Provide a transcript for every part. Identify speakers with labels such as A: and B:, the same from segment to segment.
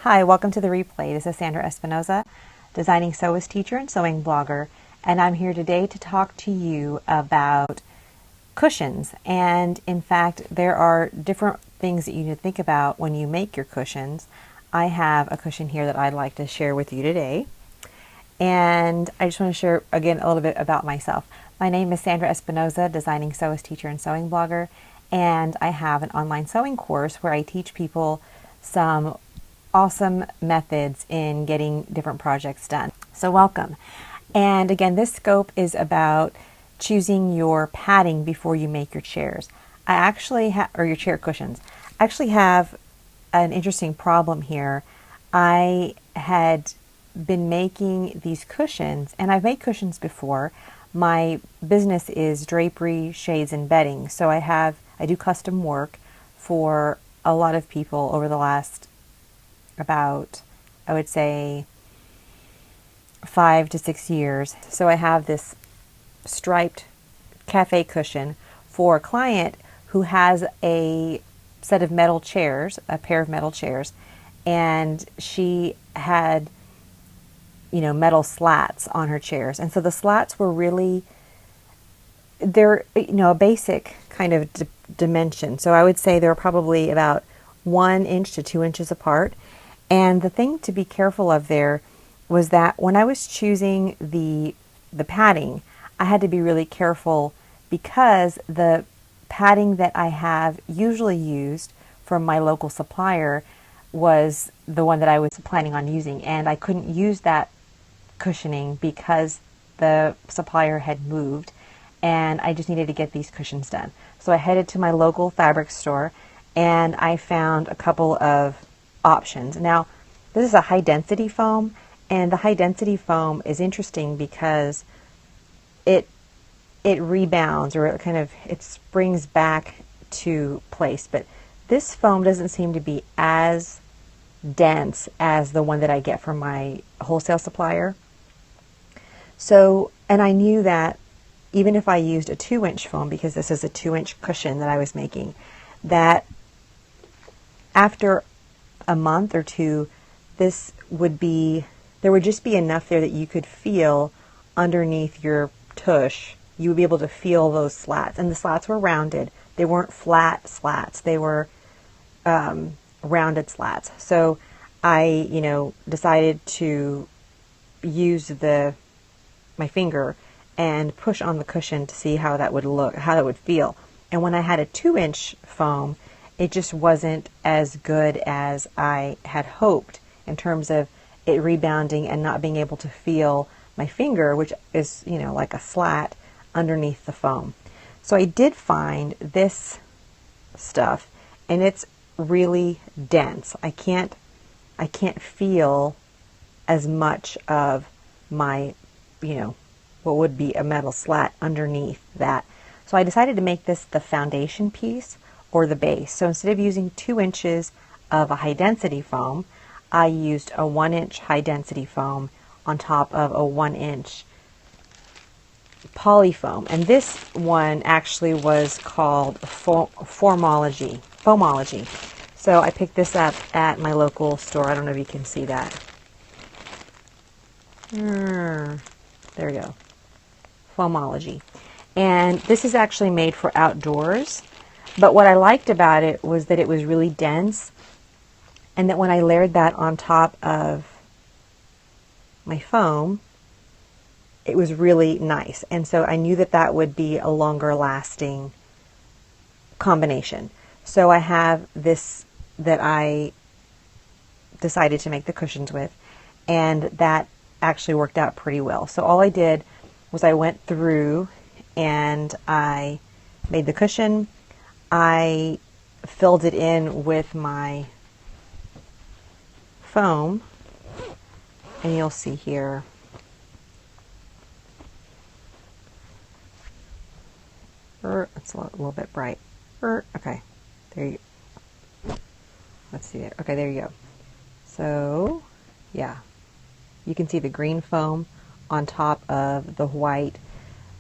A: Hi, welcome to the replay. This is Sandra Espinoza, designing sewist teacher and sewing blogger, and I'm here today to talk to you about cushions. And in fact, there are different things that you need to think about when you make your cushions. I have a cushion here that I'd like to share with you today. And I just want to share again a little bit about myself. My name is Sandra Espinoza, designing sewist teacher and sewing blogger, and I have an online sewing course where I teach people some awesome methods in getting different projects done. So welcome. And again, this scope is about choosing your padding before you make your chairs. I actually have, or your chair cushions. I actually have an interesting problem here. I had been making these cushions, and I've made cushions before. My business is drapery, shades, and bedding. So I do custom work for a lot of people over the last about, I would say, 5 to 6 years. So I have this striped cafe cushion for a client who has a set of metal chairs, a pair of metal chairs, and she had, metal slats on her chairs. And so the slats were really, they're, a basic kind of dimension. So I would say they're probably about 1 inch to 2 inches apart. And the thing to be careful of there was that when I was choosing the padding, I had to be really careful because the padding that I have usually used from my local supplier was the one that I was planning on using, and I couldn't use that cushioning because the supplier had moved, and I just needed to get these cushions done. So I headed to my local fabric store, and I found a couple of options. Now, this is a high density foam, and the high density foam is interesting because it rebounds, or it springs back to place. But this foam doesn't seem to be as dense as the one that I get from my wholesale supplier. So, and I knew that even if I used a 2-inch foam, because this is a 2-inch cushion that I was making, that after a month or two, there would just be enough there that you could feel underneath your tush. You would be able to feel those slats, and the slats were rounded. They weren't flat slats. They were rounded slats. So I, decided to use my finger and push on the cushion to see how that would look, how that would feel. And when I had a 2-inch foam, it just wasn't as good as I had hoped in terms of it rebounding and not being able to feel my finger, which is, like a slat underneath the foam. So I did find this stuff, and it's really dense. I can't feel as much of my, what would be a metal slat underneath that. So I decided to make this the foundation piece, or the base. So instead of using 2 inches of a high density foam, I used a 1-inch high density foam on top of a 1-inch poly foam. And this one actually was called Foamology. So I picked this up at my local store. I don't know if you can see that. There we go. Foamology. And this is actually made for outdoors. But what I liked about it was that it was really dense, and that when I layered that on top of my foam, it was really nice. And so I knew that that would be a longer lasting combination. So I have this that I decided to make the cushions with, and that actually worked out pretty well. So all I did was I went through and I made the cushion. I filled it in with my foam, and you'll see here it's a little bit bright. Okay, there you go. Let's see it. Okay, there you go. So yeah, you can see the green foam on top of the white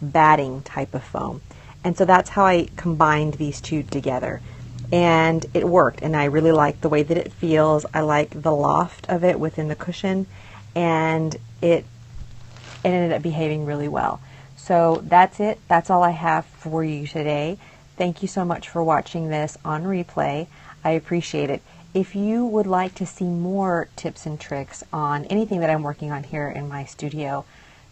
A: batting type of foam. And so that's how I combined these two together. and it worked, and I really like the way that it feels. I like the loft of it within the cushion, and it ended up behaving really well. So that's it. That's all I have for you today. Thank you so much for watching this on replay. I appreciate it. If you would like to see more tips and tricks on anything that I'm working on here in my studio,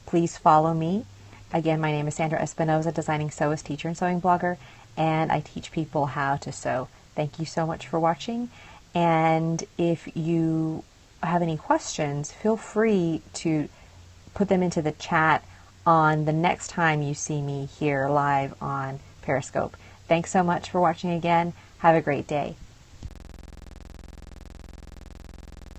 A: please follow me. Again, my name is Sandra Espinoza, Designing Sewist teacher and sewing blogger, and I teach people how to sew. Thank you so much for watching, and if you have any questions, feel free to put them into the chat on the next time you see me here live on Periscope. Thanks so much for watching again. Have a great day.